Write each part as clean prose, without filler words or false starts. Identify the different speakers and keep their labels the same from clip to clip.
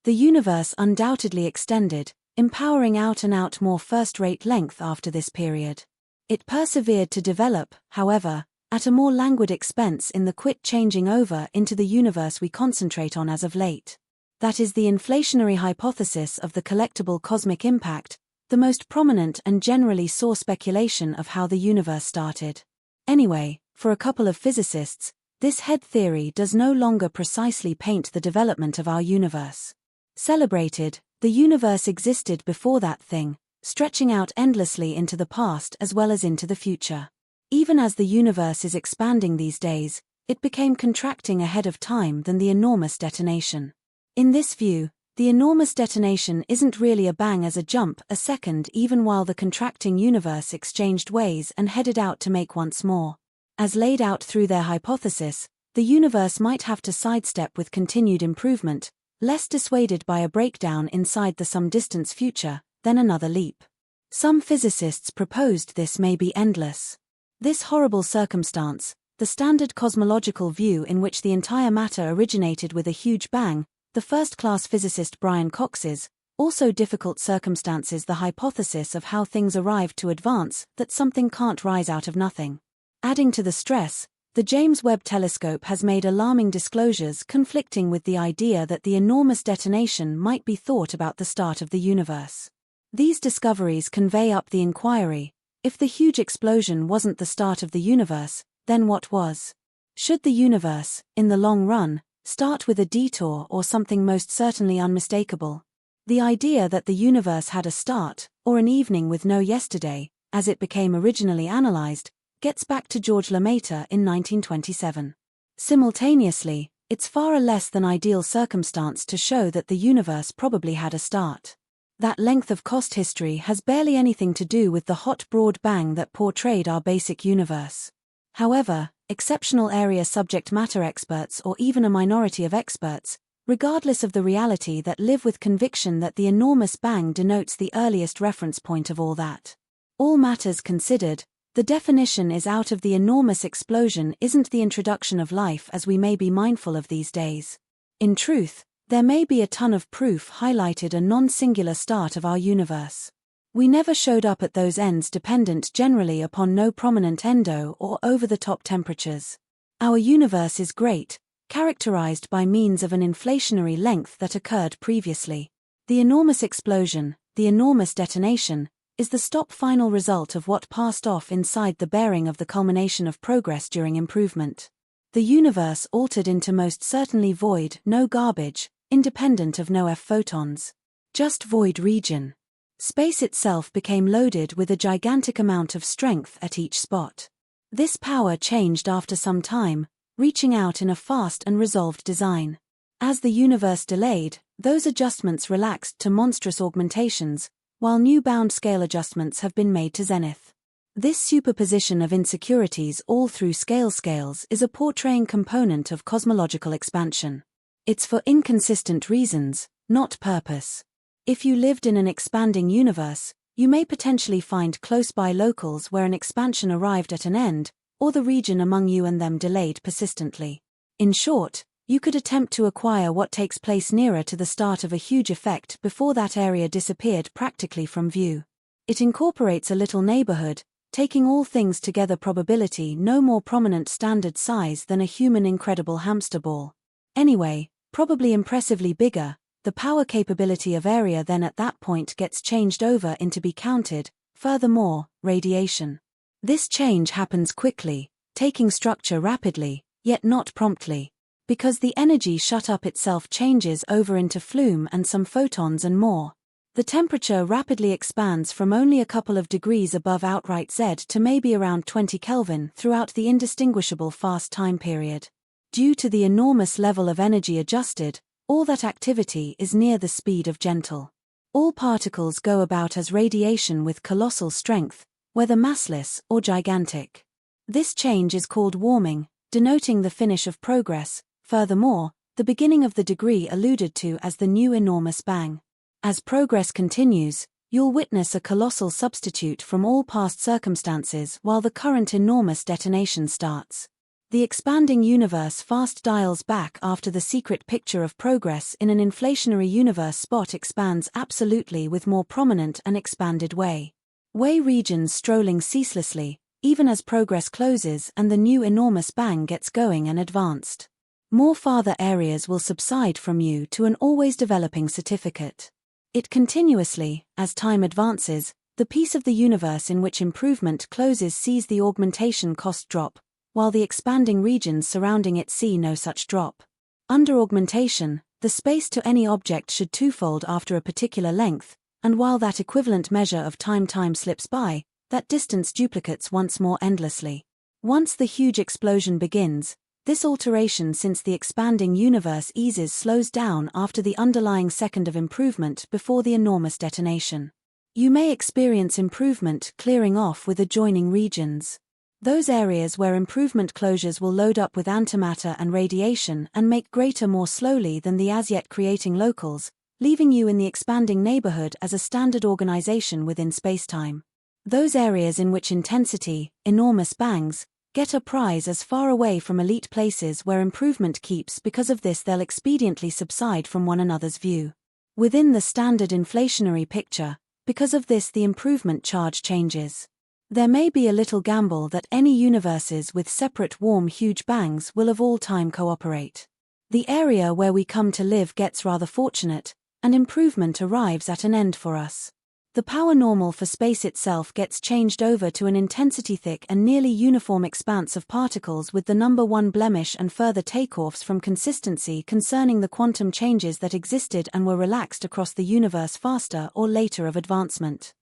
Speaker 1: The universe undoubtedly extended, empowering out-and-out more first-rate length after this period. It persevered to develop, however, at a more languid expense in the quick changing over into the universe we concentrate on as of late. That is the inflationary hypothesis of the collectible cosmic impact, the most prominent and generally saw speculation of how the universe started. Anyway, for a couple of physicists, this head theory does no longer precisely paint the development of our universe. Celebrated, the universe existed before that thing, stretching out endlessly into the past as well as into the future. Even as the universe is expanding these days, it became contracting ahead of time than the enormous detonation. In this view, the enormous detonation isn't really a bang as a jump a second even while the contracting universe exchanged ways and headed out to make once more. As laid out through their hypothesis, the universe might have to sidestep with continued improvement, less dissuaded by a breakdown inside the some distance future, than another leap. Some physicists proposed this may be endless. This horrible circumstance, the standard cosmological view in which the entire matter originated with a huge bang, the first-class physicist Brian Cox's, also difficult circumstances the hypothesis of how things arrived to advance, that something can't rise out of nothing. Adding to the stress, the James Webb Telescope has made alarming disclosures conflicting with the idea that the enormous detonation might be thought about the start of the universe. These discoveries convey up the inquiry: if the huge explosion wasn't the start of the universe, then what was? Should the universe, in the long run, start with a detour or something most certainly unmistakable? The idea that the universe had a start, or an evening with no yesterday, as it became originally analyzed, gets back to George Lemaitre in 1927. Simultaneously, it's far a less than ideal circumstance to show that the universe probably had a start. That length of cost history has barely anything to do with the hot broad bang that portrayed our basic universe. However, exceptional area subject matter experts or even a minority of experts, regardless of the reality, that live with conviction that the enormous bang denotes the earliest reference point of all that. All matters considered, the definition is out of the enormous explosion isn't the introduction of life as we may be mindful of these days. In truth, there may be a ton of proof highlighted a non-singular start of our universe. We never showed up at those ends dependent generally upon no prominent endo or over-the-top temperatures. Our universe is great, characterized by means of an inflationary length that occurred previously. The enormous explosion, the enormous detonation, is the stop final result of what passed off inside the bearing of the culmination of progress during improvement. The universe altered into most certainly void, no garbage, independent of no F-photons. Just void region. Space itself became loaded with a gigantic amount of strength at each spot. This power changed after some time, reaching out in a fast and resolved design. As the universe delayed, those adjustments relaxed to monstrous augmentations, while new bound scale adjustments have been made to zenith. This superposition of insecurities all through scales is a portraying component of cosmological expansion. It's for inconsistent reasons, not purpose. If you lived in an expanding universe, you may potentially find close-by locals where an expansion arrived at an end, or the region among you and them delayed persistently. In short, you could attempt to acquire what takes place nearer to the start of a huge effect before that area disappeared practically from view. It incorporates a little neighborhood, taking all things together, probability no more prominent standard size than a human incredible hamster ball. Anyway, probably impressively bigger. The power capability of area then at that point gets changed over into be counted, furthermore, radiation. This change happens quickly, taking structure rapidly, yet not promptly. Because the energy shut up itself changes over into flume and some photons and more. The temperature rapidly expands from only a couple of degrees above outright Z to maybe around 20 Kelvin throughout the indistinguishable fast time period. Due to the enormous level of energy adjusted, all that activity is near the speed of gentle. All particles go about as radiation with colossal strength, whether massless or gigantic. This change is called warming, denoting the finish of progress, furthermore, the beginning of the degree alluded to as the new enormous bang. As progress continues, you'll witness a colossal substitute from all past circumstances while the current enormous detonation starts. The expanding universe fast dials back after the secret picture of progress in an inflationary universe spot expands absolutely with more prominent and expanded way regions strolling ceaselessly, even as progress closes and the new enormous bang gets going and advanced. More farther areas will subside from you to an always developing certificate. It continuously, as time advances, the piece of the universe in which improvement closes sees the augmentation cost drop, while the expanding regions surrounding it see no such drop. Under augmentation, the space to any object should twofold after a particular length, and while that equivalent measure of time slips by, that distance duplicates once more endlessly. Once the huge explosion begins, this alteration since the expanding universe eases slows down after the underlying second of improvement before the enormous detonation. You may experience improvement clearing off with adjoining regions. Those areas where improvement closures will load up with antimatter and radiation and make greater more slowly than the as-yet creating locals, leaving you in the expanding neighborhood as a standard organization within spacetime. Those areas in which intensity, enormous bangs, get a prize as far away from elite places where improvement keeps because of this they'll expediently subside from one another's view. Within the standard inflationary picture, because of this the improvement charge changes. There may be a little gamble that any universes with separate warm huge bangs will of all time cooperate. The area where we come to live gets rather fortunate, and improvement arrives at an end for us. The power normal for space itself gets changed over to an intensity-thick and nearly uniform expanse of particles with the number one blemish and further takeoffs from consistency concerning the quantum changes that existed and were relaxed across the universe faster or later of advancement.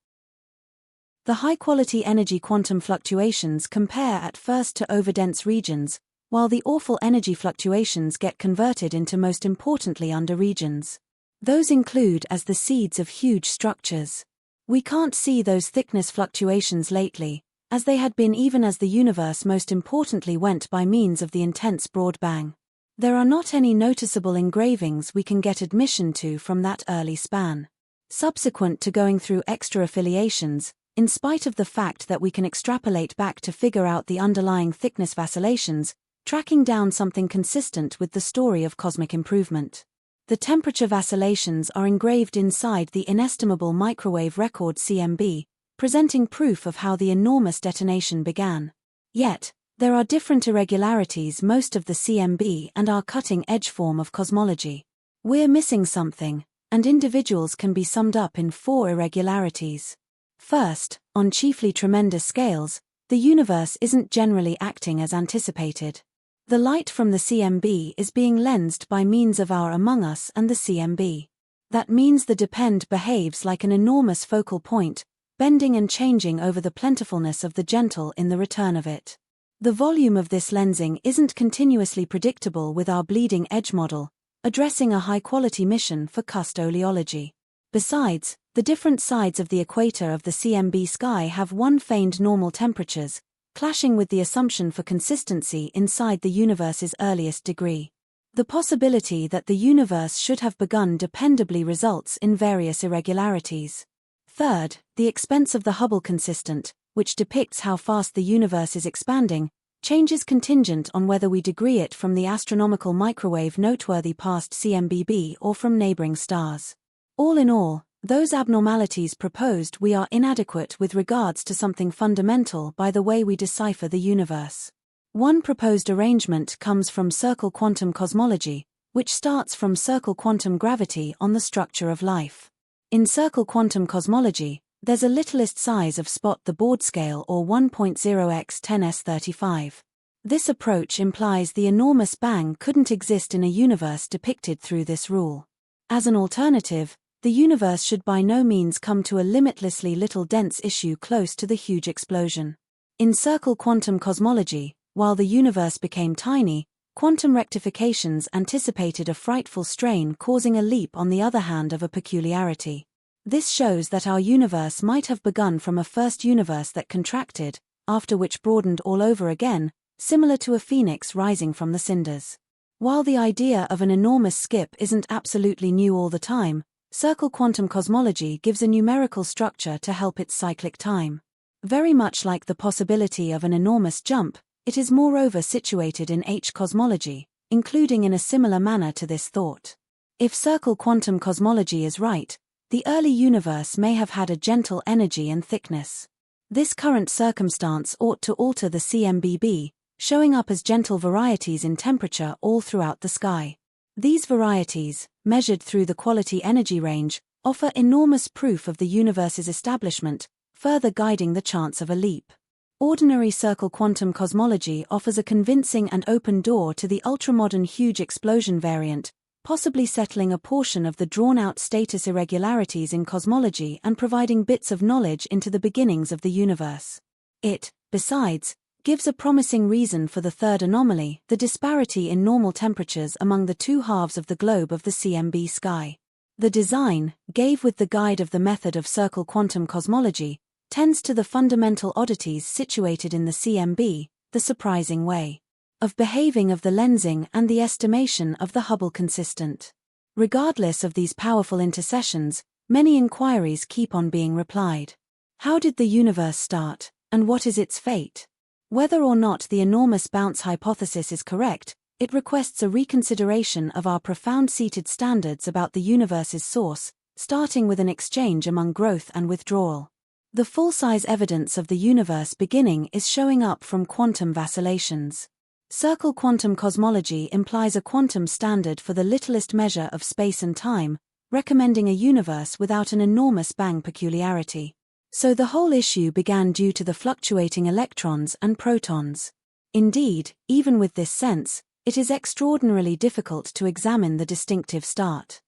Speaker 1: The high-quality energy quantum fluctuations compare at first to overdense regions, while the awful energy fluctuations get converted into most importantly under regions. Those include as the seeds of huge structures. We can't see those thickness fluctuations lately, as they had been even as the universe most importantly went by means of the intense broad bang. There are not any noticeable engravings we can get admission to from that early span. Subsequent to going through extra affiliations, in spite of the fact that we can extrapolate back to figure out the underlying thickness vacillations, tracking down something consistent with the story of cosmic improvement. The temperature vacillations are engraved inside the inestimable microwave record CMB, presenting proof of how the enormous detonation began. Yet, there are different irregularities most of the CMB and our cutting-edge form of cosmology. We're missing something, and individuals can be summed up in 4 irregularities. First, on chiefly tremendous scales, the universe isn't generally acting as anticipated. The light from the CMB is being lensed by means of our Among Us and the CMB. That means the depend behaves like an enormous focal point, bending and changing over the plentifulness of the gentle in the return of it. The volume of this lensing isn't continuously predictable with our bleeding edge model, addressing a high-quality mission for cust oleology. Besides, the different sides of the equator of the CMB sky have one-feigned normal temperatures, clashing with the assumption for consistency inside the universe's earliest degree. The possibility that the universe should have begun dependably results in various irregularities. Third, the expense of the Hubble consistent, which depicts how fast the universe is expanding, changes contingent on whether we degree it from the astronomical microwave noteworthy past CMBB or from neighboring stars. All in all, those abnormalities proposed we are inadequate with regards to something fundamental by the way we decipher the universe. One proposed arrangement comes from circle quantum cosmology, which starts from circle quantum gravity on the structure of life. In circle quantum cosmology, there's a littlest size of spot the board scale or 1.0 x 10^35. This approach implies the enormous bang couldn't exist in a universe depicted through this rule. As an alternative, the universe should by no means come to a limitlessly little dense issue close to the huge explosion. In circle quantum cosmology, while the universe became tiny, quantum rectifications anticipated a frightful strain causing a leap on the other hand of a peculiarity. This shows that our universe might have begun from a first universe that contracted, after which broadened all over again, similar to a phoenix rising from the cinders. While the idea of an enormous skip isn't absolutely new all the time, circle quantum cosmology gives a numerical structure to help its cyclic time. Very much like the possibility of an enormous jump, It is moreover situated in H cosmology, including in a similar manner to this thought. If circle quantum cosmology is right, the early universe may have had a gentle energy and thickness. This current circumstance ought to alter the CMBB, showing up as gentle varieties in temperature all throughout the sky. These varieties, measured through the quality energy range, offer enormous proof of the universe's establishment, further guiding the chance of a leap. Ordinary circle quantum cosmology offers a convincing and open door to the ultramodern huge explosion variant, possibly settling a portion of the drawn-out status irregularities in cosmology and providing bits of knowledge into the beginnings of the universe. It, besides, gives a promising reason for the third anomaly, the disparity in normal temperatures among the two halves of the globe of the CMB sky. The design, gave with the guide of the method of circle quantum cosmology, tends to the fundamental oddities situated in the CMB, the surprising way of behaving of the lensing and the estimation of the Hubble consistent. Regardless of these powerful intercessions, many inquiries keep on being replied. How did the universe start, and what is its fate? Whether or not the enormous bounce hypothesis is correct, it requests a reconsideration of our profound-seated standards about the universe's source, starting with an exchange among growth and withdrawal. The full-size evidence of the universe beginning is showing up from quantum vacillations. Circle quantum cosmology implies a quantum standard for the littlest measure of space and time, recommending a universe without an enormous bang peculiarity. So the whole issue began due to the fluctuating electrons and protons. Indeed, even with this sense, it is extraordinarily difficult to examine the distinctive start.